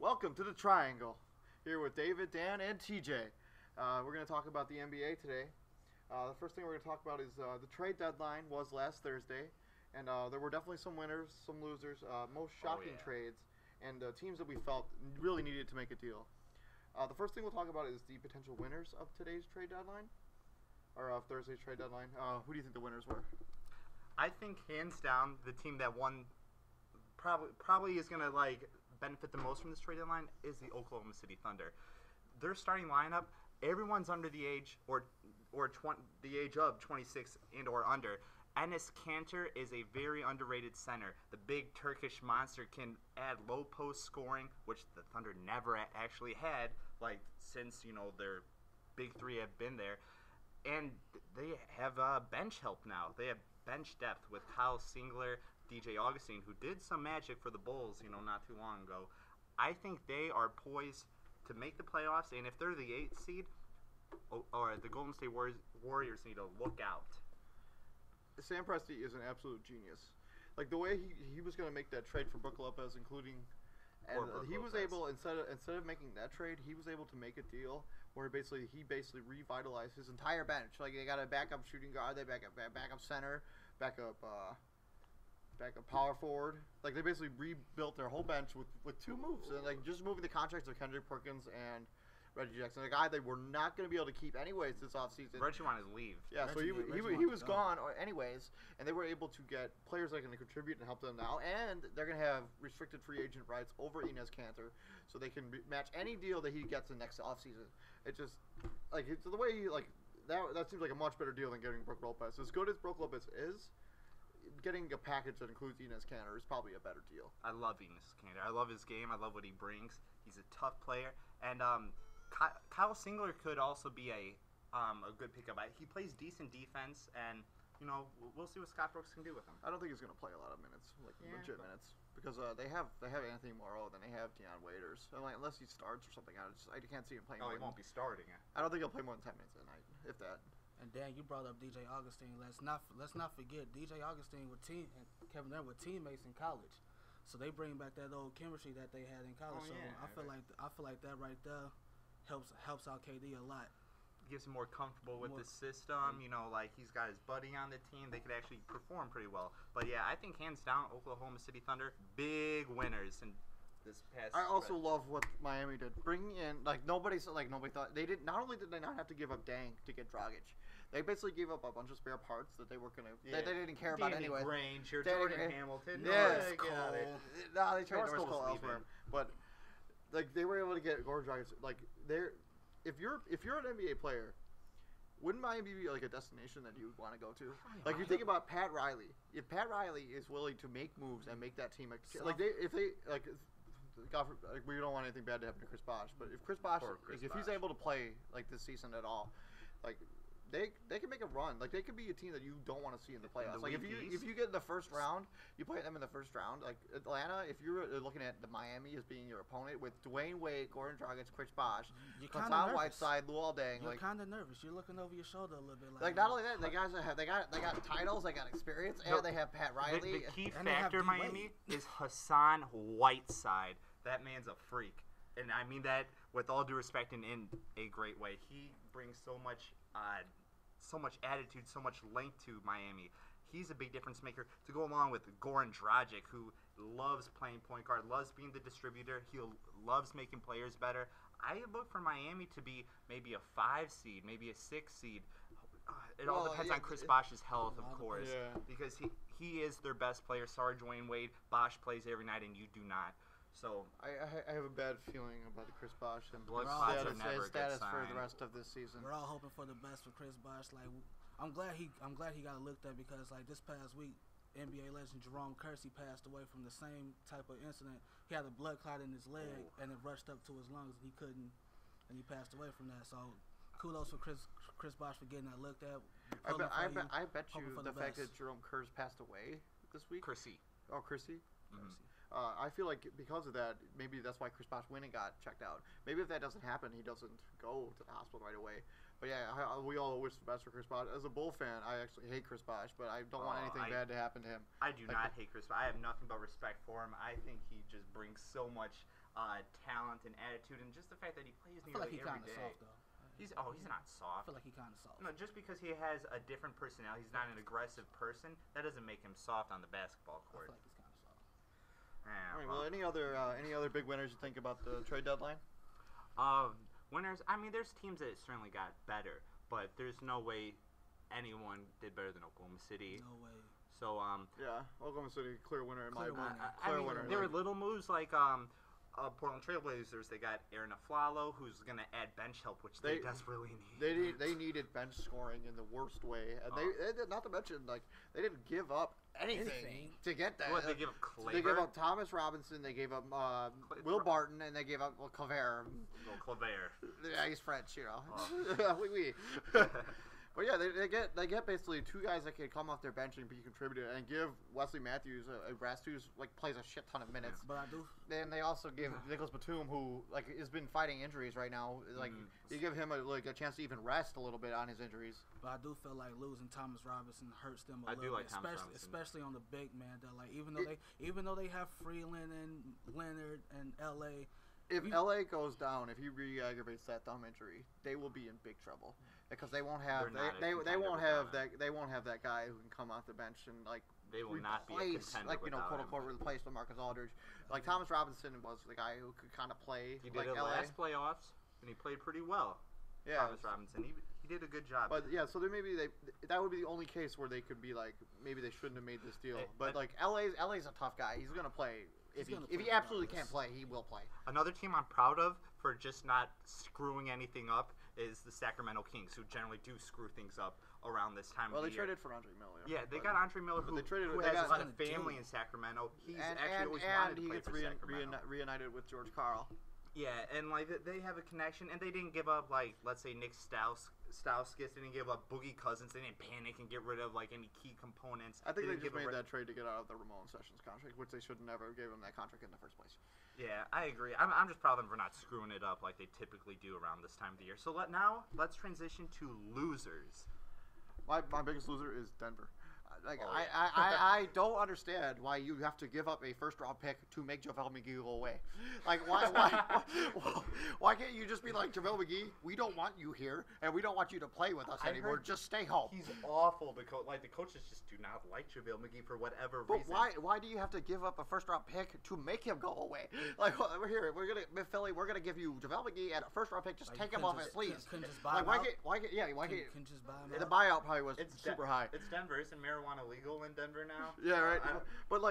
Welcome to the Triangle. Here with David, Dan, and TJ. We're going to talk about the NBA today. The first thing we're going to talk about is the trade deadline was last Thursday, and there were definitely some winners, some losers, most shocking trades, and teams that we felt really needed to make a deal. The first thing we'll talk about is the potential winners of today's trade deadline, or of Thursday's trade deadline. Who do you think the winners were? I think hands down the team that won probably is going to benefit the most from this trade deadline is the Oklahoma City Thunder. Their starting lineup, everyone's under the age the age of 26 and or under. Enes Kanter is a very underrated center. The big Turkish monster can add low post scoring, which the Thunder never actually had, since their big three have been there. And they have bench help now. They have bench depth with Kyle Singler, DJ Augustine, who did some magic for the Bulls, not too long ago. I think they are poised to make the playoffs, and if they're the 8th seed, or the Golden State Warriors need to look out. Sam Presti is an absolute genius. The way he was going to make that trade for Brook Lopez, including, and he was able instead of making that trade, he was able to make a deal where he basically revitalized his entire bench. They got a backup shooting guard, they backup center, backup power forward. They basically rebuilt their whole bench with two moves, and just moving the contracts of Kendrick Perkins and Reggie Jackson, a guy they were not going to be able to keep anyways this offseason. Reggie wanted to leave. Yeah, so he was gone anyways, and they were able to get players that are going to contribute and help them now, and they're going to have restricted free agent rights over Enes Kanter, so they can match any deal that he gets in next offseason. It just it's the way that seems like a much better deal than getting Brook Lopez. As good as Brook Lopez is, getting a package that includes Enes Kanter is probably a better deal. I love Enes Kanter. I love his game. I love what he brings. He's a tough player, and Kyle Singler could also be a good pickup. He plays decent defense, and we'll see what Scott Brooks can do with him. I don't think he's going to play a lot of minutes, legit minutes, because they have Anthony Morrow, then they have Deion Waiters. Unless he starts or something, I can't see him playing. No, he won't be starting it. I don't think he'll play more than 10 minutes a night, if that. And Dan, you brought up DJ Augustine. Let's not forget DJ Augustine and Kevin Durant were teammates in college, so they bring back that old chemistry that they had in college. I feel like that right there helps out KD a lot. Gives him more comfortable with the system. He's got his buddy on the team. They could actually perform pretty well. But yeah, I think hands down, Oklahoma City Thunder, big winners in this past. I also love what Miami did, bringing in nobody thought they did. Not only did they not have to give up Dang to get Dragic, they basically gave up a bunch of spare parts that they were gonna they didn't care about anyway. Granger, Jordan Hamilton, yes, Cole. No, they traded Norris Cole elsewhere, but they were able to get Goran Dragic. If you're an NBA player, wouldn't Miami be a destination that you would want to go to? You think about Pat Riley. If Pat Riley is willing to make moves and make that team we don't want anything bad to happen to Chris Bosh, but if Chris Bosh, if he's able to play this season at all, they can make a run. They could be a team that you don't want to see in the playoffs. If you get in the first round, you play them in the first round. Atlanta, if you're looking at the Miami as being your opponent with Dwayne Wade, Goran Dragic, Chris Bosh, Hassan Whiteside, Luol Deng, you're kind of nervous. You're looking over your shoulder a little bit. Not only that, the guys that they got titles, they got experience, and they have Pat Riley. The key factor in Miami is Hassan Whiteside. That man's a freak, and I mean that with all due respect and in a great way. He brings so much attitude, so much length to Miami. He's a big difference maker to go along with Goran Dragic, who loves playing point guard, loves being the distributor. He loves making players better. I look for Miami to be maybe a 5 seed, maybe a 6 seed. It all depends on Chris Bosh's health, of course, because he is their best player. Sorry, Dwayne Wade. Bosh plays every night, and you do not. So I have a bad feeling about the Chris Bosh and blood clots are never his status for the rest of this season. We're all hoping for the best for Chris Bosh. I'm glad he got looked at, because this past week, NBA legend Jerome Kersey passed away from the same type of incident. He had a blood clot in his leg, and it rushed up to his lungs, and he passed away from that. So kudos for Chris Bosh for getting that looked at. I bet you the fact that Jerome Kersey passed away this week. Kersey. Oh, Kersey. Mm-hmm. I feel like because of that, maybe that's why Chris Bosh went and got checked out. Maybe if that doesn't happen, he doesn't go to the hospital right away. But yeah, we all wish the best for Chris Bosh. As a Bull fan, I actually hate Chris Bosh, but I don't want anything bad to happen to him. I do not hate Chris Bosh. I have nothing but respect for him. I think he just brings so much talent and attitude, and just the fact that he plays nearly every day. Soft, though. He's not soft. I feel like he's kind of soft. No, just because he has a different personality, he's not an aggressive person, that doesn't make him soft on the basketball court. I feel like he's kind of soft. All right, well, any other big winners you think about the trade deadline? Winners, I mean, there's teams that certainly got better, but there's no way anyone did better than Oklahoma City. No way. So yeah, Oklahoma City clear winner in my opinion. I mean, there were little moves like Portland Trailblazers. They got Aaron Aflalo, who's gonna add bench help, which they desperately need. They needed bench scoring in the worst way, and they did, not to mention like they didn't give up anything to get that. What, they gave up Claver? They gave up Thomas Robinson. They gave up Will Barton, and they gave up Claver. Claver. Yeah, he's French, you know. Oui. But yeah, they get basically two guys that can come off their bench and be contributed, and give Wesley Matthews a rest who's like plays a shit ton of minutes. But I do. Then they also give Nicholas Batum, who like has been fighting injuries right now. Like you give him a chance to even rest a little bit on his injuries. But I do feel like losing Thomas Robinson hurts them a I do little like bit, Thomas Robinson. especially on the big man. That like even though they have Freeland and Leonard and LA. If LA goes down, if he re-aggravates that thumb injury, they will be in big trouble because they won't have they won't have that guy who can come off the bench and like they will not be a contender like quote unquote replace LaMarcus Aldridge. Like Thomas Robinson was the guy who could kind of play. He like did it last playoffs and he played pretty well. Yeah, Thomas Robinson, he did a good job. But yeah, so there maybe that would be the only case where they could be like maybe they shouldn't have made this deal. But like LA's a tough guy. He's gonna play. If he absolutely can't play, he will play. Another team I'm proud of for just not screwing anything up is the Sacramento Kings, who generally do screw things up around this time of the year. Well, they traded for Andre Miller. Yeah, they got Andre Miller, who has a lot of family in Sacramento. He's actually always wanted to play for Sacramento. Reunited with George Karl. Yeah, and like they have a connection, and they didn't give up like let's say Nick Stauskas didn't give up Boogie Cousins. They didn't panic and get rid of like any key components. I think they just made that trade to get out of the Ramon Sessions contract, which they should never give him that contract in the first place. Yeah, I agree. I'm just proud of them for not screwing it up like they typically do around this time of the year. So let's transition to losers. My biggest loser is Denver. I don't understand why you have to give up a first-round pick to make JaVale McGee go away. Like, why can't you just be like, JaVale McGee, we don't want you here, and we don't want you to play with us anymore. Just stay home. He's awful. The coaches just do not like JaVale McGee for whatever reason. But why do you have to give up a first-round pick to make him go away? Like, we're gonna give you JaVale McGee and a first-round pick. Just take him off it, please. Can just buy him out? Why can't just buy him out? The buyout probably was super high. It's Denver. Isn't marijuana legal in Denver now? Yeah, right. But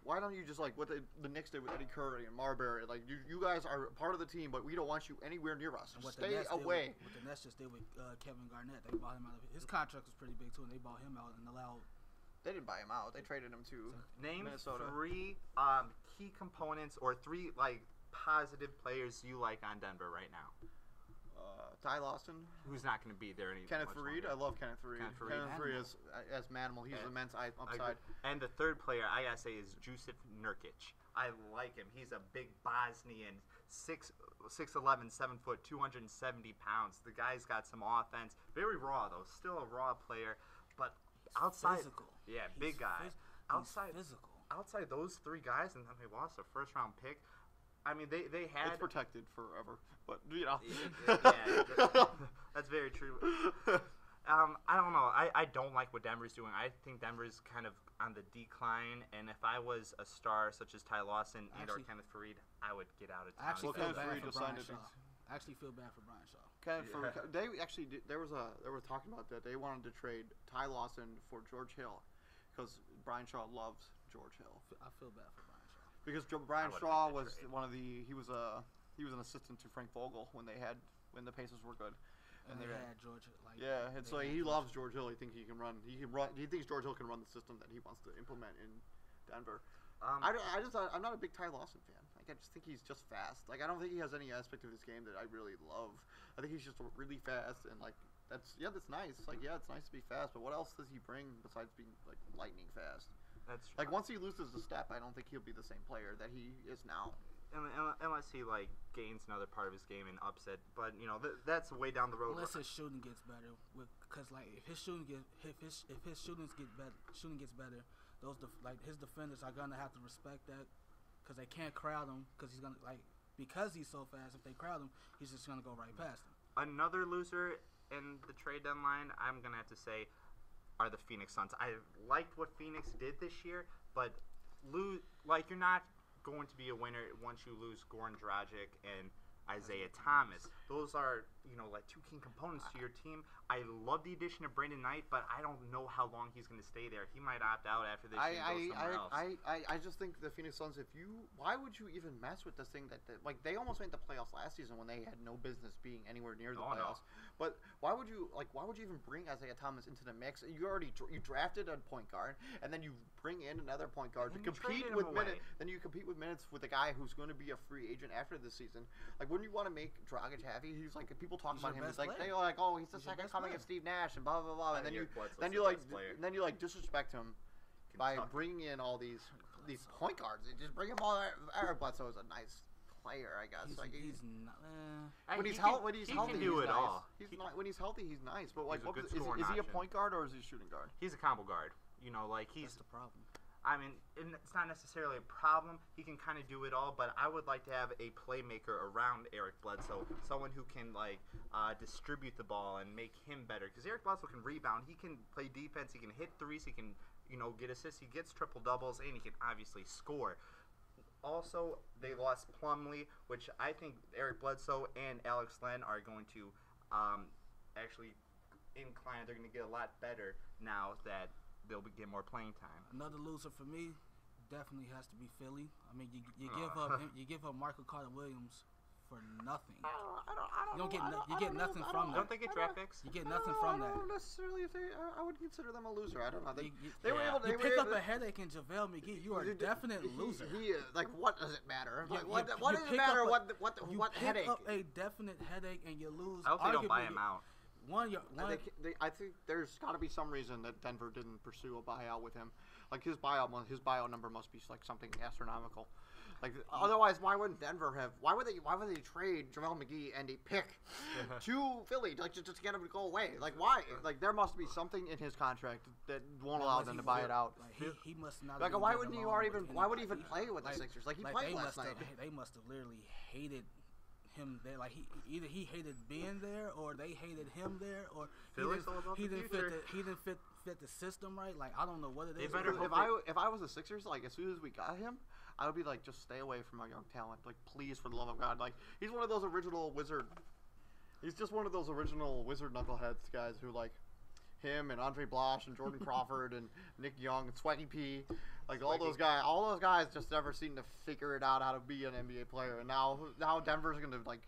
why don't you just like what the Knicks did with Eddie Curry and Marbury? Like you guys are part of the team, but we don't want you anywhere near us. Stay away. What the Nets just did with Kevin Garnett, they bought him out of his contract was pretty big too, and they bought him out and allowed. They didn't buy him out. They traded him to Minnesota. Three key components or three like positive players you like on Denver right now. Ty Lawson, who's not going to be there anymore. Kenneth Faried, I love Kenneth Faried. Kenneth Faried as Manimal, he's immense upside. And the third player I gotta say is Jusuf Nurkic. I like him. He's a big Bosnian, 6'11", 7 foot, 270 pounds. The guy's got some offense. Very raw though, still a raw player, but outside, physical. Yeah, big guy. Outside those three guys, and then they lost a first-round pick. I mean, they had... It's protected forever, but, you know. Yeah, that's very true. I don't know. I don't like what Denver's doing. I think Denver's kind of on the decline, and if I was a star such as Ty Lawson or Kenneth Faried, I would get out of town. I actually feel bad for Brian Shaw. I actually feel bad for Brian Shaw. They actually they were talking about that. They wanted to trade Ty Lawson for George Hill because Brian Shaw loves George Hill. I feel bad for Brian Shaw. Because Brian Shaw was he was an assistant to Frank Vogel when the Pacers were good. And they had George and so he loves George Hill. He thinks he can run. He thinks George Hill can run the system that he wants to implement in Denver. I'm not a big Ty Lawson fan. Like I just think he's just fast. Like I don't think he has any aspect of his game that I really love. I think he's just really fast and like that's nice. Like it's nice to be fast, but what else does he bring besides being like lightning fast? That's true. Like once he loses the step, I don't think he'll be the same player that he is now. Unless he like gains another part of his game and upset, but that's way down the road. Unless his shooting gets better, because like if his shooting gets better, his defenders are gonna have to respect that, because they can't crowd him, because he's so fast. If they crowd him, he's just gonna go right past him. Another loser in the trade deadline, I'm gonna have to say, are the Phoenix Suns. I liked what Phoenix did this year, but you're not going to be a winner once you lose Goran Dragic and Isaiah Thomas. Those are, like two key components to your team. I love the addition of Brandon Knight, but I don't know how long he's going to stay there. He might opt out after this year and go somewhere else. I just think the Phoenix Suns, why would you even mess with this thing they almost made the playoffs last season when they had no business being anywhere near the playoffs. No. But why would you even bring Isaiah Thomas into the mix? You drafted a point guard, and then you bring in another point guard to compete with minutes. Then you compete with minutes with a guy who's going to be a free agent after this season. Like, wouldn't you want to make Dragic happy? He's like, people talk about him. It's like they're like, oh, he's the second coming of Steve Nash and blah blah blah. And then you disrespect him by bringing in all these point guards. You just bring him all. Eric Bledsoe is a nice player, I guess. When he's healthy, he's nice. When he's healthy, he's nice. But like, is he a point guard or is he a shooting guard? He's a combo guard. He's the problem. I mean, it's not necessarily a problem. He can kind of do it all, but I would like to have a playmaker around Eric Bledsoe, someone who can distribute the ball and make him better. Because Eric Bledsoe can rebound, he can play defense, he can hit threes, he can get assists, he gets triple doubles, and he can obviously score. Also, they lost Plumlee, which I think Eric Bledsoe and Alex Len are going to actually incline. They're going to get a lot better now that they'll get more playing time. Another loser for me definitely has to be Philly. I mean, you give up Michael Carter Williams for nothing. You get nothing from that. Don't they get draft picks? You get nothing from that. I don't necessarily. I would consider them a loser. I don't know. They pick up a headache in JaVale McGee. You are a definite loser. He is like, what does it matter? What does it matter? What headache? You pick up a definite headache and you lose. I hope they don't buy him out. I think there's got to be some reason that Denver didn't pursue a buyout with him. Like his buyout number must be like something astronomical. Like otherwise, why wouldn't Denver have? Why would they trade JaVale McGee and a pick to Philly just to get him to go away? Like why? Like there must be something in his contract that won't allow them to buy it out. Like he must not. Like why wouldn't he Why would he even play with the Sixers? Like he played last night. They must have literally hated him there. Like he hated being there, or they hated him there, or he didn't fit the system right. Like I don't know what it is. If I was the Sixers, like as soon as we got him, I would be like, just stay away from our young talent. Like please, for the love of God. Like he's one of those original Wizard. He's just one of those original Wizard knuckleheads guys who like him and Andre Blash and Jordan Crawford and Nick Young and Swaggy P. Like all those guys just never seem to figure it out how to be an NBA player, and now Denver's gonna like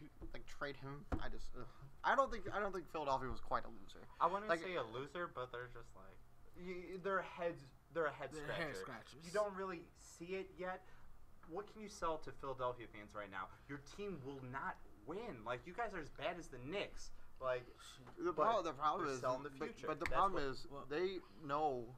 trade him. I don't think Philadelphia was quite a loser. I wouldn't say a loser, but they're just like they're a head scratcher. You don't really see it yet. What can you sell to Philadelphia fans right now? Your team will not win. Like you guys are as bad as the Knicks. Like the problem is selling the future. But the problem is they know.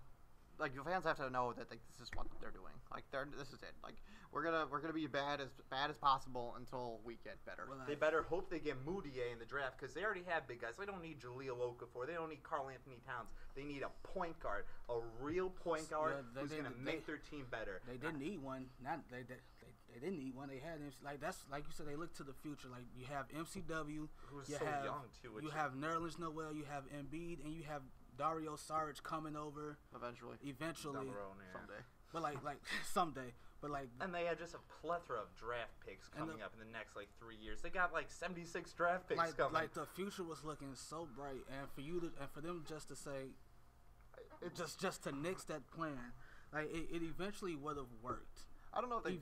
Like the fans have to know that this is what they're doing. Like this is it. Like we're gonna be bad as possible until we get better. Well, they better hope they get Moutier in the draft because they already have big guys. They don't need Jahlil Okafor. They don't need Karl Anthony Towns. They need a point guard, a real point guard who's gonna make their team better. They didn't need one. They didn't need one. They had that's like you said. They look to the future. Like you have MCW, who's so young too. You have Nerlens Noel. You have Embiid, and you have Dario Saric coming over eventually someday. But like someday. But like, and they had just a plethora of draft picks coming up in the next 3 years. They got 76 draft picks coming. Like the future was looking so bright, and for them just to say, just to nix that plan, like it eventually would have worked. I don't know if they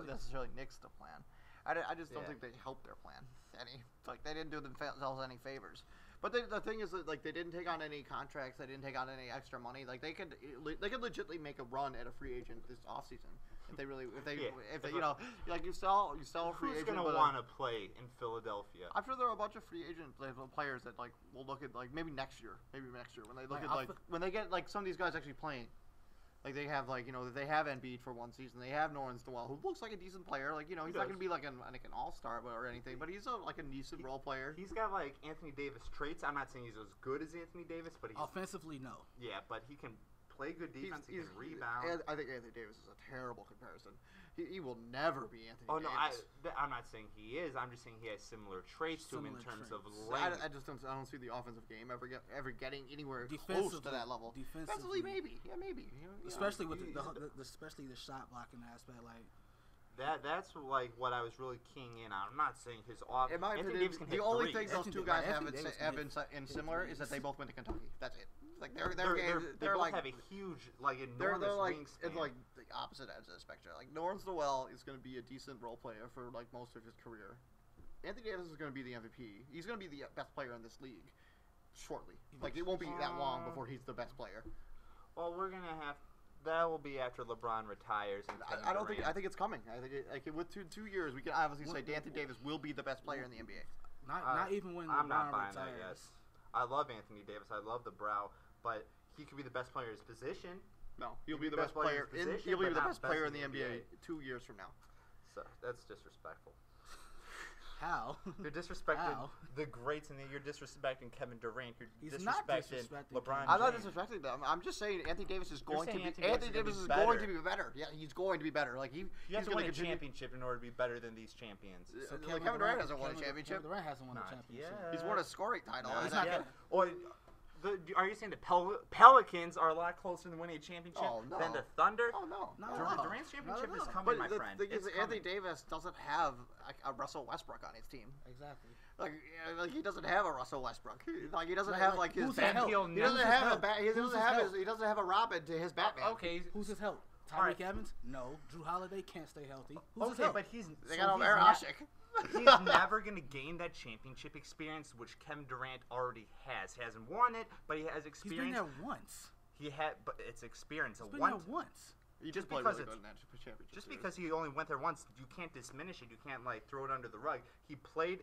necessarily nixed the plan. I just don't think they helped their plan any. Like they didn't do themselves any favors. But the thing is that they didn't take on any contracts. They didn't take on any extra money. Like they could legitimately make a run at a free agent this offseason if they you sell a free agent. Who's gonna want to play in Philadelphia? I'm sure there are a bunch of free agent players that will look at maybe next year when they look at when they get some of these guys actually playing. Like they have they have Embiid for one season. They have Nerlens Noel, who looks like a decent player. Like he's not going to be like an all-star or anything, but he's a decent role player. He's got like Anthony Davis traits. I'm not saying he's as good as Anthony Davis, but he's offensively, no. Yeah, but he can play good defense. He can rebound. I think Anthony Davis is a terrible comparison. He will never be Anthony Davis. No, I'm not saying he is. I'm just saying he has similar traits to him in terms of length. I don't see the offensive game ever getting anywhere close to that level. Defensively, maybe. Yeah, maybe. Especially with especially the shot blocking aspect, like. That's like what I was really keying in on. I'm not saying his off. In my opinion, the only thing those two guys have in similar is that they both went to Kentucky. That's it. Like their games, they both like have a huge, like enormous wingspan. It's like the opposite ends of the spectrum. Like Nerlens Noel is going to be a decent role player for like most of his career. Anthony Davis is going to be the MVP. He's going to be the best player in this league shortly. Like it won't be that long before he's the best player. Well, we're gonna have. That will be after LeBron retires. And I don't think. I think it's coming. I think with 2 years, we can obviously say Anthony Davis will be the best player in the NBA. Not even when I'm not LeBron buying retires. that yet. I love Anthony Davis. I love the brow, but he could be the best player in his position. No, he'll be the best player. He'll be the best player in the NBA 2 years from now. So that's disrespectful. How? You're disrespecting the greats, and you're disrespecting Kevin Durant. You're disrespecting LeBron James. I'm not disrespecting them. I'm just saying Anthony Davis is going to be. Anthony Davis is going to be better. Yeah, he's going to be better. Like you have to win a championship in order to be better than these champions. So Kevin Durant hasn't won a championship. Kevin Durant hasn't won a championship. He's won a scoring title. No, he's not are you saying the Pelicans are a lot closer to winning a championship than the Thunder? Oh, no. Durant's championship is coming, my friend. The thing is, Anthony Davis doesn't have a Russell Westbrook on his team. Exactly. Like he doesn't have a Russell Westbrook. Like he doesn't have like his Batman. He doesn't have a Robin to his Batman. Okay, who's his help? Tyreek Evans? No. Drew Holiday can't stay healthy. Who's his help? But they got Aaron Oshik. He's never going to gain that championship experience, which Kevin Durant already has. He hasn't won it, but he has experience. He's been there once. But it's experience. He's been there once. He just played really good in that championship. Just because he only went there once, you can't diminish it. You can't like throw it under the rug. He played.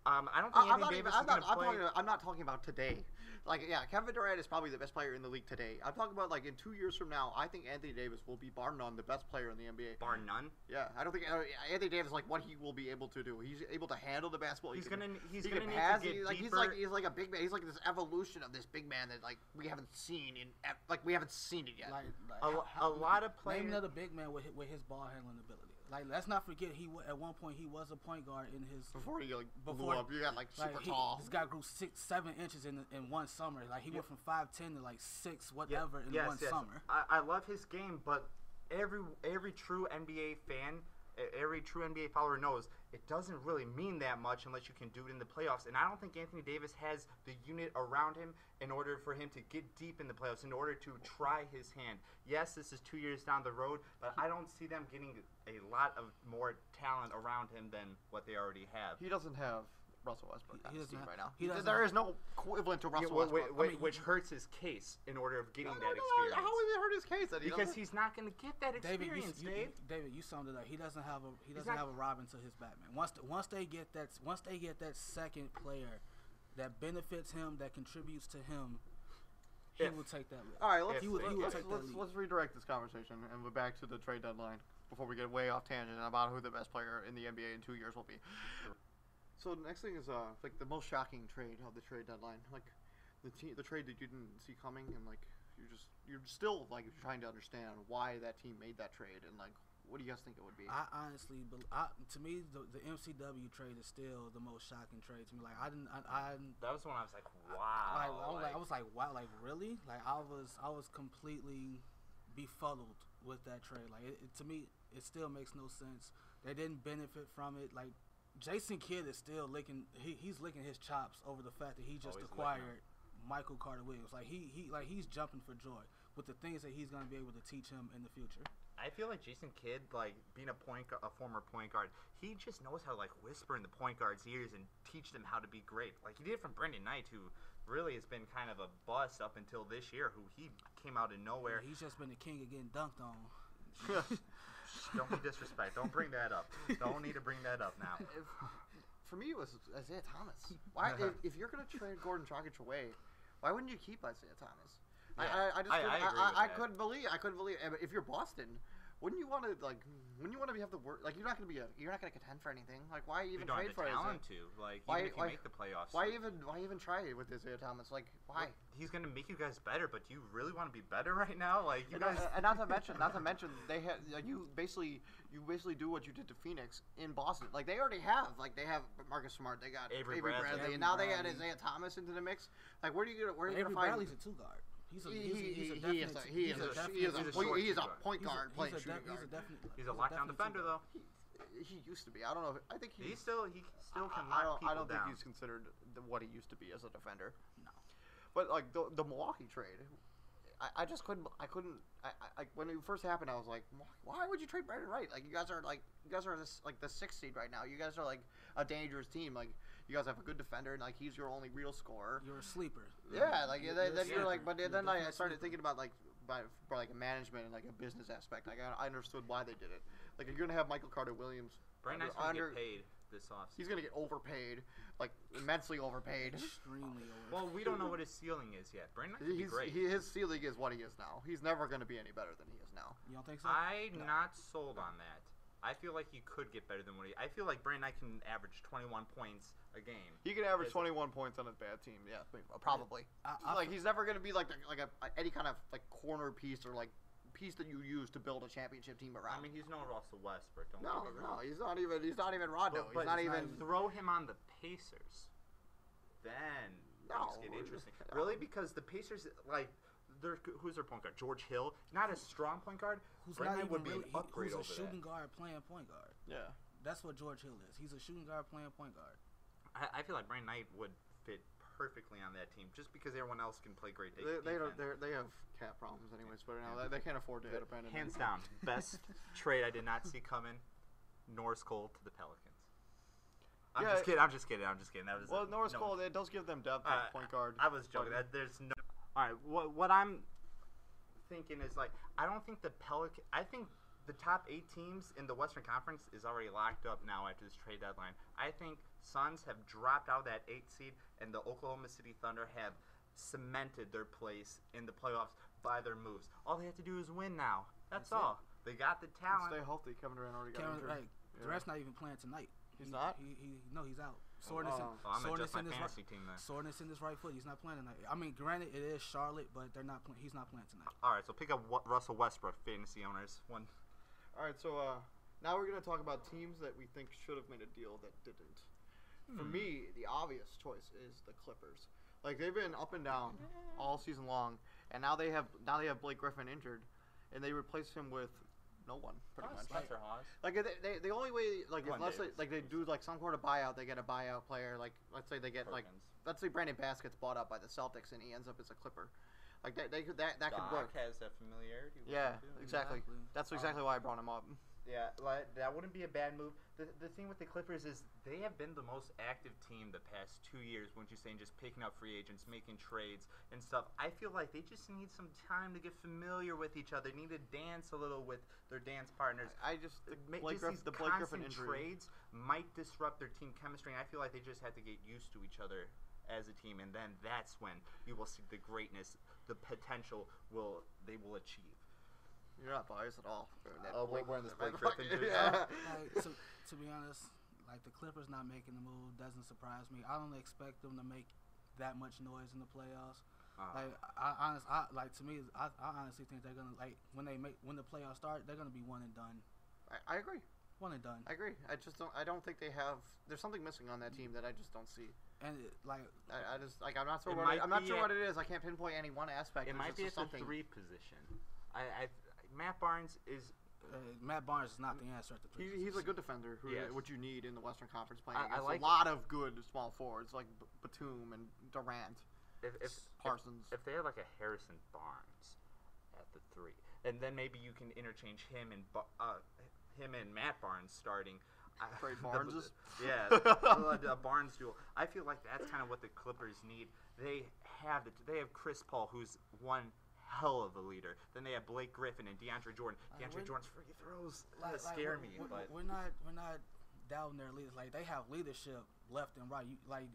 I don't think Anthony Davis is going to play. I'm not talking about today. Like, yeah, Kevin Durant is probably the best player in the league today. I'm talking about, like, in 2 years from now, I think Anthony Davis will be, bar none, the best player in the NBA. Bar none? Yeah, I don't think Anthony Davis, like, what he will be able to do. He's able to handle the basketball. He's gonna need to get deeper. He's like a big man. He's like this evolution of this big man that, like, we haven't seen it yet. A lot of players. Name another big man with his ball handling ability. Like, let's not forget, at one point he was a point guard in his before he blew up. You got super tall. This guy grew 6-7 inches in one summer. Like he went from 5'10" to like 6 whatever in one summer. I love his game, but every true NBA fan, every true NBA follower knows it doesn't really mean that much unless you can do it in the playoffs. And I don't think Anthony Davis has the unit around him in order for him to get deep in the playoffs, in order to try his hand. Yes, this is 2 years down the road, but I don't see them getting a lot of more talent around him than what they already have. He doesn't have Russell Westbrook on his team right now. There is no equivalent to Russell Westbrook. Which hurts his case in order of getting that experience. How would it hurt his case? Because he's not going to get that experience, Dave. David, you summed it up. He doesn't have a Robin to his Batman. Once they get that second player that benefits him, that contributes to him, he will take that lead. All right, let's redirect this conversation and we're back to the trade deadline before we get way off tangent about who the best player in the NBA in 2 years will be. So the next thing is like the most shocking trade of the trade deadline, like the trade that you didn't see coming, and like you're still like trying to understand why that team made that trade, and like what do you guys think it would be? I honestly, to me, the MCW trade is still the most shocking trade to me. Like that was when I was like, wow. I was like, wow, like really? Like I was completely befuddled with that trade. Like to me, it still makes no sense. They didn't benefit from it. Like Jason Kidd is still he's licking his chops over the fact that he just acquired Michael Carter Williams. Like he's jumping for joy with the things that he's going to be able to teach him in the future. I feel like Jason Kidd, like being a former point guard, he just knows how to like whisper in the point guard's ears and teach them how to be great. Like he did from Brendan Knight, who really has been kind of a bust up until this year, who he came out of nowhere. Yeah, he's just been the king of getting dunked on. Don't be disrespect. Don't bring that up. Don't need to bring that up now. For me, it was Isaiah Thomas. Why, if you're going to trade Gordon Dragic away, why wouldn't you keep Isaiah Thomas? I just I agree with I that. couldn't believe if you're Boston, wouldn't you want to have the work? Like you're not going to contend for anything. Like why even You don't trade have for the talent Isaiah? to. Like, Why- even if you why- make the playoffs. Why even try it with Isaiah Thomas? Like why? He's going to make you guys better, but do you really want to be better right now? Like, you guys... And not to mention, they had you basically do what you did to Phoenix in Boston. Like they already have Marcus Smart, they got Avery Bradley, Bradley. and now they add Isaiah Thomas into the mix. Like where are you gonna find? Bradley's a two guard. He's a point guard playing shooting guard. He's a lockdown defender, though. He used to be. I don't know. I think He still can I lock people don't down. think he's considered what he used to be as a defender. No. But like the Milwaukee trade, I just couldn't. When it first happened, I was like, why would you trade Brandon Wright? Like you guys are the 6th seed right now. You guys are like a dangerous team. Like you guys have a good defender, and like he's your only real scorer. You're a sleeper. Yeah, like then you're like, but then I definitely started sleeper. thinking about like a management and like a business aspect. Like I understood why they did it. Like you're gonna have Michael Carter Williams. Brandon Knight's going to get paid this offseason. He's gonna get overpaid, like immensely overpaid. Extremely overpaid. Well, we don't know what his ceiling is yet. Brandon Knight could be great. His ceiling is what he is now. He's never gonna be any better than he is now. You don't think so? I'm not sold on that. I feel like he could get better than what he... I feel like Brandon Knight can average 21 points a game. He can average 21 points on a bad team. Yeah, probably. He's never gonna be like any kind of like corner piece or like piece that you use to build a championship team around. I mean, he's no Russell Westbrook. No, he's not even Rondo. But he's not even. Throw him on the Pacers. Then things get interesting. Really, because the Pacers, like, who's their point guard? George Hill, not a strong point guard. Who's Brandon not would even be an upgrade who's over a shooting that. guard playing point guard. Yeah. That's what George Hill is. He's a shooting guard playing point guard. I feel like Brandon Knight would fit perfectly on that team, just because everyone else can play great They have cap problems anyways, but now they can't afford to hit a pen. Hands down, best trade I did not see coming. Norris Cole to the Pelicans. I'm just kidding. That was Norris Cole, it does give them depth at point guard. I was joking. There's no. All right, what I'm thinking is like I don't think the Pelican. I think the top 8 teams in the Western Conference is already locked up now after this trade deadline. I think Suns have dropped out of that 8th seed, and the Oklahoma City Thunder have cemented their place in the playoffs by their moves. All they have to do is win now. That's all. They got the talent. Stay healthy. Kevin Durant already got injured. Durant's not even playing tonight. He's not? No, he's out. Soreness I'm adjust my fantasy team then. Soreness in his right foot. He's not playing tonight. I mean, granted, it is Charlotte, but they're not. He's not playing tonight. All right, so pick up Russell Westbrook, fantasy owners. One. All right, so now we're gonna talk about teams that we think should have made a deal that didn't. For me, the obvious choice is the Clippers. Like they've been up and down all season long, and now they have Blake Griffin injured, and they replace him with no one pretty much. Spencer Hawes. Like the only way, like Glenn unless Davis. they do like some sort of buyout, they get a buyout player. Like let's say they get let's say Brandon Bass gets bought up by the Celtics and he ends up as a Clipper. Like that could work. Has that familiarity with Yeah, him too. exactly. That's exactly why I brought him up. Yeah, that wouldn't be a bad move. The thing with the Clippers is they have been the most active team the past 2 years, wouldn't you say, in just picking up free agents, making trades and stuff. I feel like they just need some time to get familiar with each other. They need to dance a little with their dance partners. The Blake Griffin injury. Trades might disrupt their team chemistry, and I feel like they just have to get used to each other as a team, and then that's when you will see the greatness, the potential they will achieve. You're not biased at all. Wearing this Blake Griffin jersey. Yeah. Like, to be honest, like the Clippers not making the move doesn't surprise me. I don't expect them to make that much noise in the playoffs. I honestly think they're gonna when the playoffs start, they're gonna be one and done. I agree. One and done. I agree. I don't think they have. There's something missing on that team that I just don't see. And I'm not sure what it is. I can't pinpoint any one aspect. It might be at the 3 position. Matt Barnes is. Matt Barnes is not the answer at the 3 position. He's a good defender, Yes. what you need in the Western Conference playing I against like a lot of good small forwards like Batum and Durant. Parsons. If they have like a Harrison Barnes at the 3, and then maybe you can interchange him and Matt Barnes starting. Trade Barneses? A Barnes duel. I feel like that's kind of what the Clippers need. They have Chris Paul, who's one hell of a leader. Then they have Blake Griffin and DeAndre Jordan. DeAndre Jordan's free throws scare me. But we're not doubting their leaders. Like they have leadership left and right.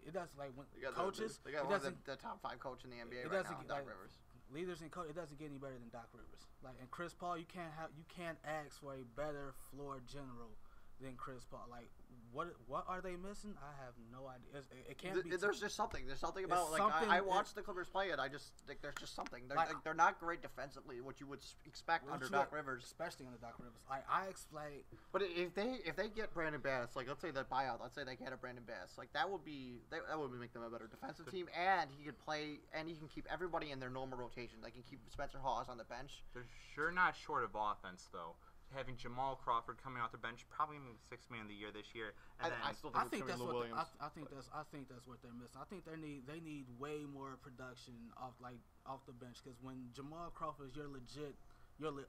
It doesn't like when coaches. They got one of the top 5 coach in the NBA right now, Doc Rivers. leaders and coach, it doesn't get any better than Doc Rivers. Like, and Chris Paul, you can't ask for a better floor general than Chris Paul. Like, what are they missing? I have no idea. It can't be. There's just something. There's something about I watched the Clippers play it. I just think there's just something. They're not great defensively, what you would expect under Doc Rivers, especially under Doc Rivers. I explain. But if they get Brandon Bass, like let's say that buyout, let's say they get a Brandon Bass, like that would make them a better defensive team, and he could play and he can keep everybody in their normal rotation. They can keep Spencer Hawes on the bench. They're sure not short of offense though. Having Jamal Crawford coming off the bench, probably sixth man of the year this year. And I still think it's that's Lou what Williams. I think that's what they're missing. I think they need way more production off the bench, because when Jamal Crawford is your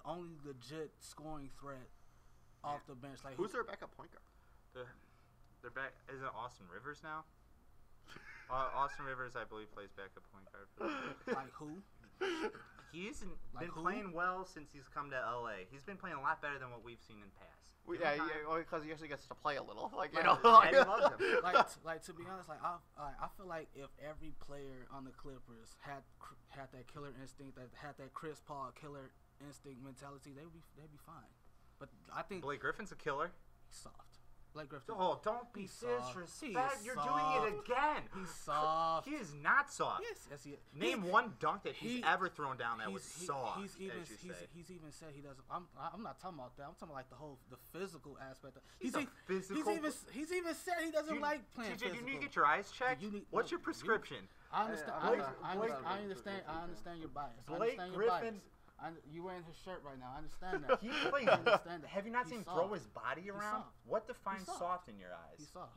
only legit scoring threat off the bench. Like, who's their backup point guard? They're back. Is it Austin Rivers now? Austin Rivers, I believe, plays backup point guard for them. Like who? He's been playing well since he's come to LA. He's been playing a lot better than what we've seen in past. Because he actually gets to play a little. Like, he loves him. Like to be honest, like I feel like if every player on the Clippers had that killer instinct, that had that Chris Paul killer instinct mentality, they'd be fine. But I think Blake Griffin's a killer. He's soft. Blake Griffin. Oh, don't be disrespectful. You're doing it again. He's soft. He is not soft. Yes, he is. Name one dunk that he's ever thrown down that was soft. He's even said he doesn't. I'm not talking about that. I'm talking about like the physical aspect. He's even said he doesn't like playing TJ, physical. you need to get your eyes checked. What's your prescription? I understand. I understand your bias. Blake Griffin. You wearing his shirt right now. I understand that. He plays. Have you not seen him throw his body around? What defines soft in your eyes? He's soft.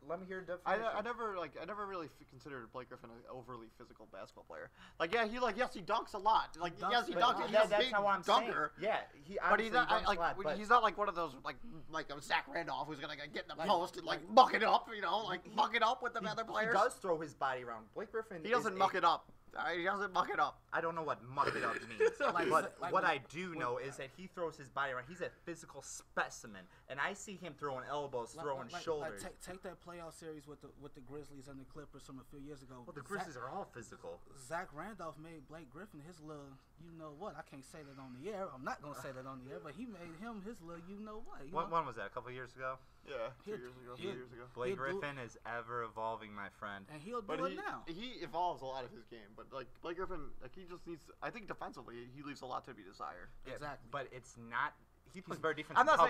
Let me hear a definition. I never really considered Blake Griffin an overly physical basketball player. Like, yeah, yes, he dunks a lot. Like, yes, he dunks. He's a big dunker. Yeah, but he's not he's not like one of those like Zach Randolph who's gonna get in the post and muck it up. Muck it up with the other players. He does throw his body around. Blake Griffin. He doesn't muck it up. He doesn't muck it up. I don't know what muck it up means. What I do know is that he throws his body around. He's a physical specimen, and I see him throwing elbows, throwing shoulders. Take that playoff series with the Grizzlies and the Clippers from a few years ago. Well, the Grizzlies are all physical. Zach Randolph made Blake Griffin his little, you know what? I can't say that on the air. I'm not gonna say that on the air, but he made him his little, you know what? When was that? A couple years ago? Yeah, 2 years ago. Blake Griffin is ever evolving, my friend. And he'll do it now. He evolves a lot of his game, but like Blake Griffin, he just needs. I think defensively, he leaves a lot to be desired. Yeah, exactly. But it's not. He plays very defensive. I'm not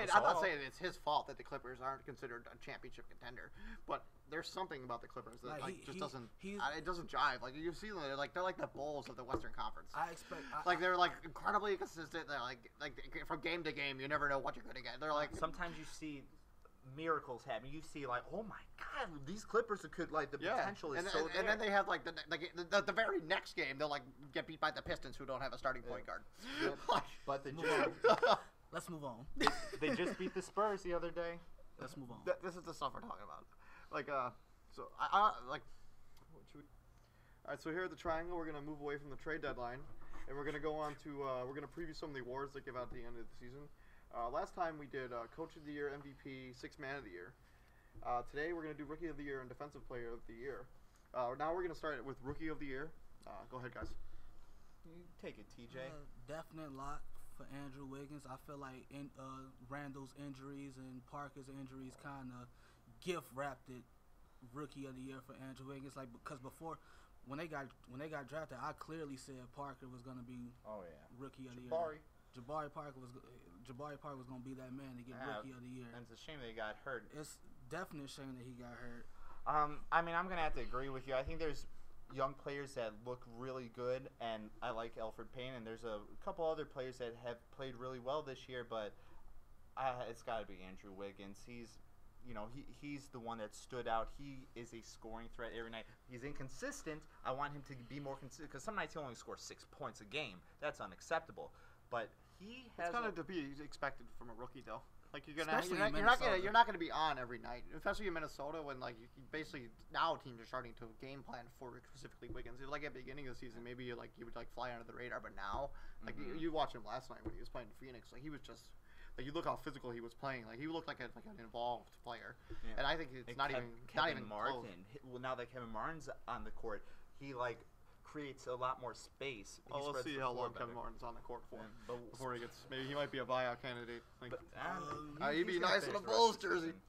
saying it's his fault that the Clippers aren't considered a championship contender, but there's something about the Clippers that doesn't. It doesn't jive. Like you see, they're like the Bulls of the Western Conference. They're like incredibly consistent. They're like from game to game, you never know what you're gonna get. They're like sometimes you see miracles happen. You see, like, oh my God, these Clippers could the potential is so there. And then they have like the very next game, they'll get beat by the Pistons, who don't have a starting point guard. Yeah. But let's move on. They just beat the Spurs the other day. Let's move on. This is the stuff we're talking about. All right, so here at the Triangle, we're gonna move away from the trade deadline, and we're gonna go on to we're gonna preview some of the awards that give out at the end of the season. Last time we did Coach of the Year, MVP, Sixth Man of the Year. Today we're going to do Rookie of the Year and Defensive Player of the Year. Now we're going to start with Rookie of the Year. Go ahead, guys. You take it, TJ. Definite lock for Andrew Wiggins. I feel like Randall's injuries and Parker's injuries kind of gift-wrapped it Rookie of the Year for Andrew Wiggins. Like, because before, when they got drafted, I clearly said Parker was going to be Rookie of the Year. Jabari Parker was going to be that man to get Rookie of the Year. And it's a shame that he got hurt. It's definitely a shame that he got hurt. I mean, I'm going to have to agree with you. I think there's young players that look really good, and I like Elfrid Payne, and there's a couple other players that have played really well this year, but it's got to be Andrew Wiggins. He's the one that stood out. He is a scoring threat every night. He's inconsistent. I want him to be more consistent, because some nights he only scores 6 points a game. That's unacceptable. But he has. It's kind of to be expected from a rookie, though. Like you're not gonna be on every night, especially in Minnesota when basically now teams are starting to game plan for specifically Wiggins. Like at the beginning of the season, maybe you would fly under the radar, but now you watched him last night when he was playing Phoenix. Like he was just. Like you look how physical he was playing. Like he looked like an involved player, and I think it's not even Martin. close. Well, now that Kevin Martin's on the court, he creates a lot more space. He Well, we'll spreads see the how floor long Kevin better. Martin's on the court for before he But gets. Maybe he might be a buyout candidate. Like, he'd be he's gonna nice in a finish the rest Bulls of the jersey. season.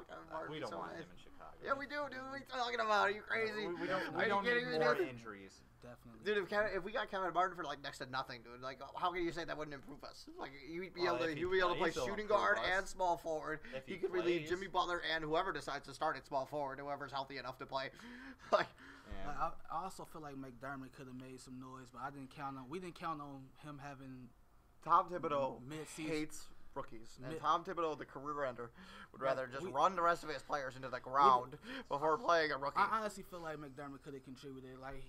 Kevin Martin's We don't so want nice. him in Chicago. Yeah, we do, dude. What are you talking about? Are you crazy? We don't Are you kidding need me, more dude? injuries. Definitely. Dude, if we got Kevin Martin for like next to nothing, dude, like how can you say that wouldn't improve us? Like you'd be Well, able to if he you'd be able to play plays, he'll shooting improve guard us. and small forward. If he could relieve plays. Jimmy Butler and whoever decides to start at small forward, whoever's healthy enough to play. Like Yeah. Like, I also feel like McDermott could have made some noise, but we didn't count on him having. Tom Thibodeau Mid-season. hates rookies, and Mid- Tom Thibodeau, the career ender, would Like, rather just we- run the rest of his players into the ground before playing a rookie. I honestly feel like McDermott could have contributed. Like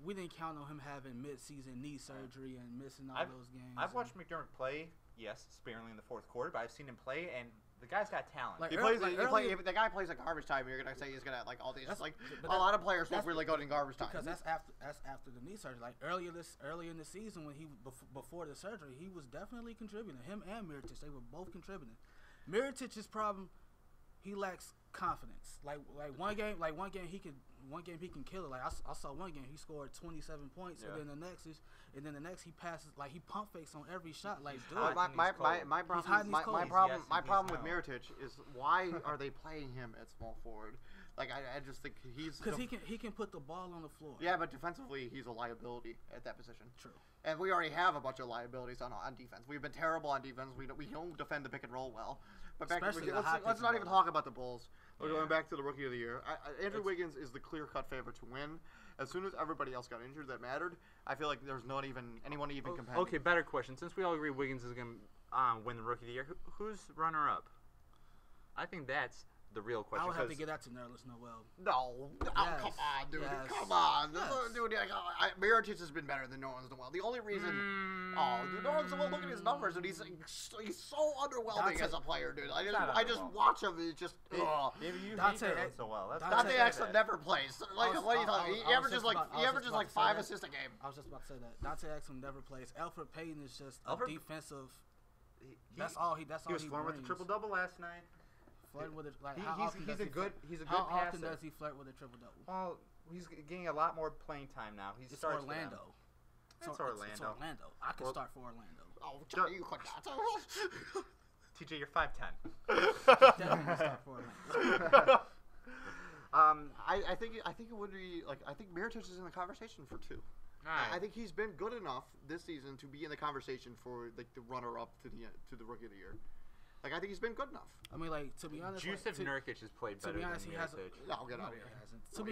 we didn't count on him having mid-season knee surgery and missing all those games. I've watched McDermott play, yes, sparingly in the fourth quarter, but I've seen him play, and the guy's got talent. Like, He early- plays. like, If the guy plays like garbage time, you're gonna say he's gonna like all these. That's- Like but a that- lot of players look that's- really good in garbage time. because that's after the knee surgery. Like early in the season when he before the surgery, he was definitely contributing. Him and Mirotic, they were both contributing. Mirotic's problem, he lacks confidence. Like one game he can kill it. Like I saw one game he scored 27 points, Yeah. and then the next he passes like he pump fakes on every shot. Like dude, hot. my and he's cold. my He's problem hot and my, he's my cold. problem Yes, my and problem with he's Mirotic is why are they playing him at small forward? Like I just think he's because he can put the ball on the floor. yeah, but defensively he's a liability at that position. True. And we already have a bunch of liabilities on defense. We've been terrible on defense. We don't defend the pick and roll well. But Especially the let's high pick not and even roll. talk about the Bulls. We're Yeah. going back to the rookie of the year. Andrew Wiggins is the clear-cut favorite to win. As soon as everybody else got injured that mattered, I feel like there's not even anyone even comparing. Okay, better question. Since we all agree Wiggins is going to win the Rookie of the Year, who's runner-up? I think that's the real question. I would have to 'cause get that to Nerlens Noel. No, Yes. come on, dude. Yes. Come on. Yes. Dude, Mirotic has been better than Nerlens Noel. The only reason... dude, Nerlens Noel, look at his numbers, and he's so underwhelming Dante- as a player, dude. I not just underwhelming. watch him, it's just... ugh. Maybe you Dante- hate Nerlens so well. That's Dante Dante why I Exum said that. never plays. Like, what are you talking? He averages like about to say 5 that. assists a game. I was just about to say that Dante Exum never plays. Alfred Payton is just a Alfred- defensive. He- That's all he. He was flirting with the brings. triple-double last night. Flirting with it. Like He- how he's- often he's does a he good- flirt- he's a How good often passer. does he flirt with a triple double? Well, he's getting a lot more playing time now. He It's starts for them. Orlando. It's It's Orlando. Orlando. I could Well- start for Orlando. Oh, Johnny, you could not. TJ, you're 5'10". Definitely start for Orlando. I think it would be like I think Mirotic is in the conversation for 2. I think he's been good enough this season to be in the conversation for like the runner-up to the rookie of the year. Like I think he's been good enough. I mean, like to be honest, Jusuf Nurkic has played to better be honest, than he hasn't. Mirotic. No, get No, out of he here. hasn't. Yes, To be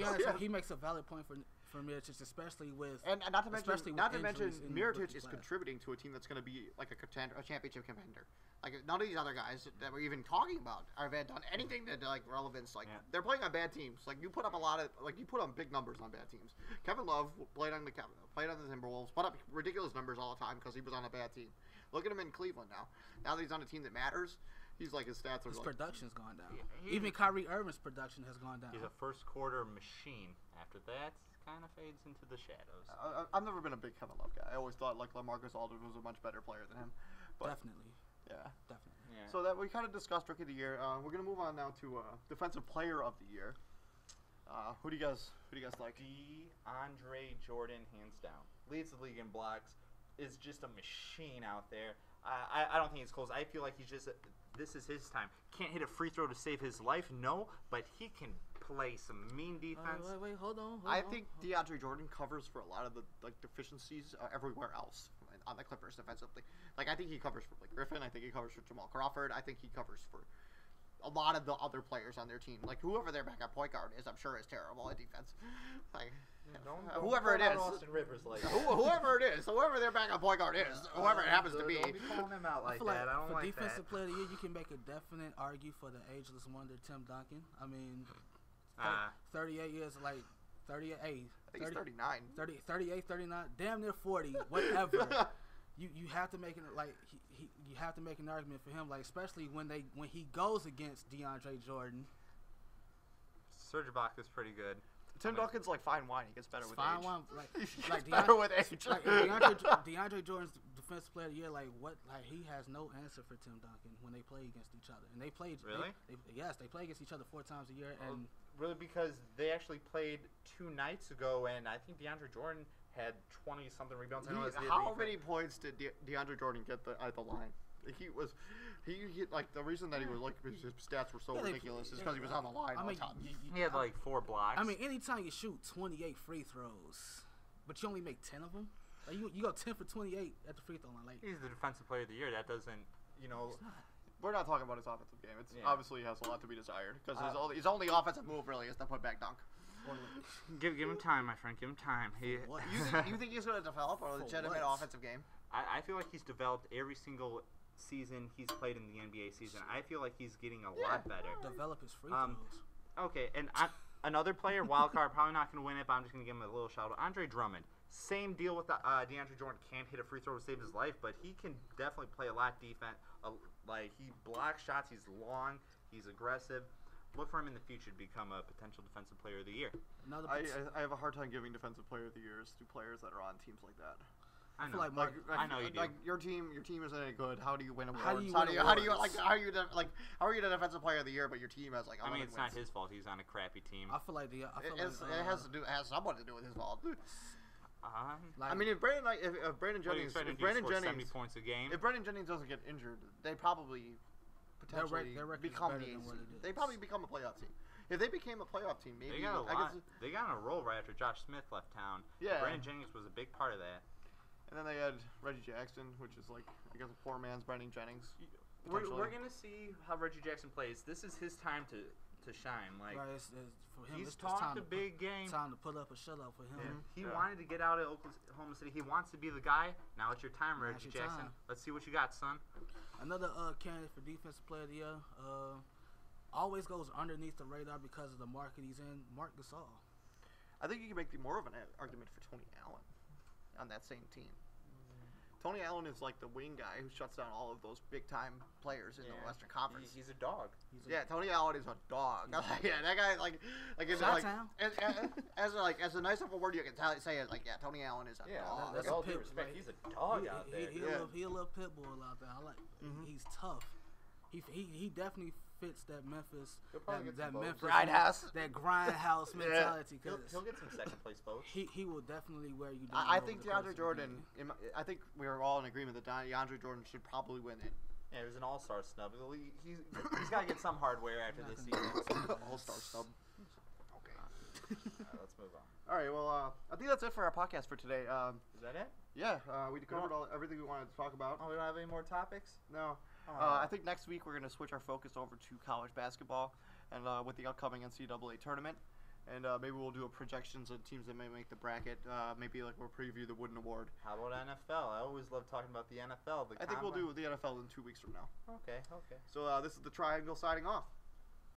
he honest, has. he makes a valid point for Mirotic, especially with And not to mention, especially with injuries in the Mirotic rookie is class. contributing to a team that's going to be like a championship contender. Like none of these other guys that we're even talking about have done anything that like relevance. Like they're playing on bad teams. Like you put up you put up big numbers on bad teams. Kevin Love played on the Timberwolves, put up ridiculous numbers all the time because he was on a bad team. Look at him in Cleveland now. Now that he's on a team that matters, he's like his stats are his like. production's gone down. Yeah, Even Kyrie Irving's production has gone down. He's a first-quarter machine. After that, kind of fades into the shadows. I've never been a big Kevin Love guy. I always thought like LaMarcus Aldridge was a much better player than him. But, Definitely. Yeah. Definitely. Yeah. So that we kind of discussed Rookie of the Year. We're gonna move on now to Defensive Player of the Year. Who do you guys like? DeAndre Jordan, hands down, leads the league in blocks. Is just a machine out there. I don't think it's close. I feel like he's just this is his time. Can't hit a free throw to save his life, no, but he can play some mean defense. Wait, hold on. I think DeAndre Jordan covers for a lot of the like deficiencies everywhere else on the Clippers defensively. Like I think he covers for Blake Griffin. I think he covers for Jamal Crawford. I think he covers for a lot of the other players on their team. Like whoever their backup point guard is, I'm sure is terrible at defense. Like whoever it call out is, Austin Rivers like that. whoever it is, whoever their backup point guard is, whoever it happens to be. Don't be calling him out I like feel that. I don't for like defensive that. player of the year, you can make a definite argue for the ageless wonder Tim Duncan. I mean, 38 years, like 38. I think he's 39. 38, 39, damn near 40, whatever. You have to make it like you have to make an argument for him, like especially when he goes against DeAndre Jordan. Serge Ibaka's pretty good. Tim Duncan's like fine wine. He gets better with fine age. wine, like Better with age. Like DeAndre Jordan's defensive player of the year. Like he has no answer for Tim Duncan when they play against each other, and they played. Really? They play against each other 4 times a year, and really because they actually played 2 nights ago, and I think DeAndre Jordan had 20-something rebounds. How many points did DeAndre Jordan get at the line? He like the reason that he was like his stats were so ridiculous is because he was on the line all the time. He had like 4 blocks. I mean, anytime you shoot 28 free throws, but you only make 10 of them, like you go 10 for 28 at the free throw line. Like he's the defensive player of the year. That doesn't, We're not talking about his offensive game. It's obviously has a lot to be desired because his only offensive move really is the putback dunk. Give him time, my friend. Give him time. You think he's going to develop a legitimate offensive game? I feel like he's developed every single season he's played in the NBA season. I feel like he's getting a lot better. Develop his free throws. Okay, and another player, wild card, probably not going to win it, but I'm just going to give him a little shout out. Andre Drummond. Same deal with DeAndre Jordan. Can't hit a free throw to save his life, but he can definitely play a lot defense. Like he blocks shots. He's long. He's aggressive. Look for him in the future to become a potential defensive player of the year. I have a hard time giving defensive player of the years to players that are on teams like that. I know. I know you do. Like your team isn't any good. How do you win awards? How are you the defensive player of the year, but your team has like 11 it's not his fault. He's on a crappy team. I feel like it has something to do with his fault. If Brandon Jennings 70 points a game. If Brandon Jennings doesn't get injured, they probably potentially become the AC. They probably become a playoff team. If they became a playoff team, maybe they got on a roll right after Josh Smith left town. Yeah, Brandon Jennings was a big part of that. And then they had Reggie Jackson, which is like I guess a poor man's Brandon Jennings. We're gonna see how Reggie Jackson plays. This is his time to shine. Like for him, he's talked a big game. Time to put up a shutout for him. Yeah. He wanted to get out of Oklahoma City. He wants to be the guy. Now it's your time, Reggie Jackson. Let's see what you got, son. Another candidate for defensive player of the year. Always goes underneath the radar because of the market he's in. Marc Gasol. I think you can make more of an argument for Tony Allen on that same team. Tony Allen is like the wing guy who shuts down all of those big-time players in the Western Conference. He's a dog. Tony Allen is a dog. That guy as a nice little word you can say it Tony Allen is a dog. With all due respect, he's a dog out there. He a little pit bull out there. He's tough. He definitely fits that Memphis grindhouse mentality. He'll get some second place votes. He will definitely wear you down. I think DeAndre Jordan. I think we are all in agreement that DeAndre Jordan should probably win it. Yeah, it was an all-star snub. He's got to get some hardware after this season. All-star snub. Okay. Let's move on. All right. Well, I think that's it for our podcast for today. Is that it? Yeah. We covered everything we wanted to talk about. Oh, we don't have any more topics? No. I think next week we're going to switch our focus over to college basketball and with the upcoming NCAA tournament. And maybe we'll do a projections of teams that may make the bracket. Maybe we'll preview the Wooden Award. How about NFL? I always love talking about the NFL. I think we'll do the NFL in 2 weeks from now. Okay. So this is the Triangle signing off.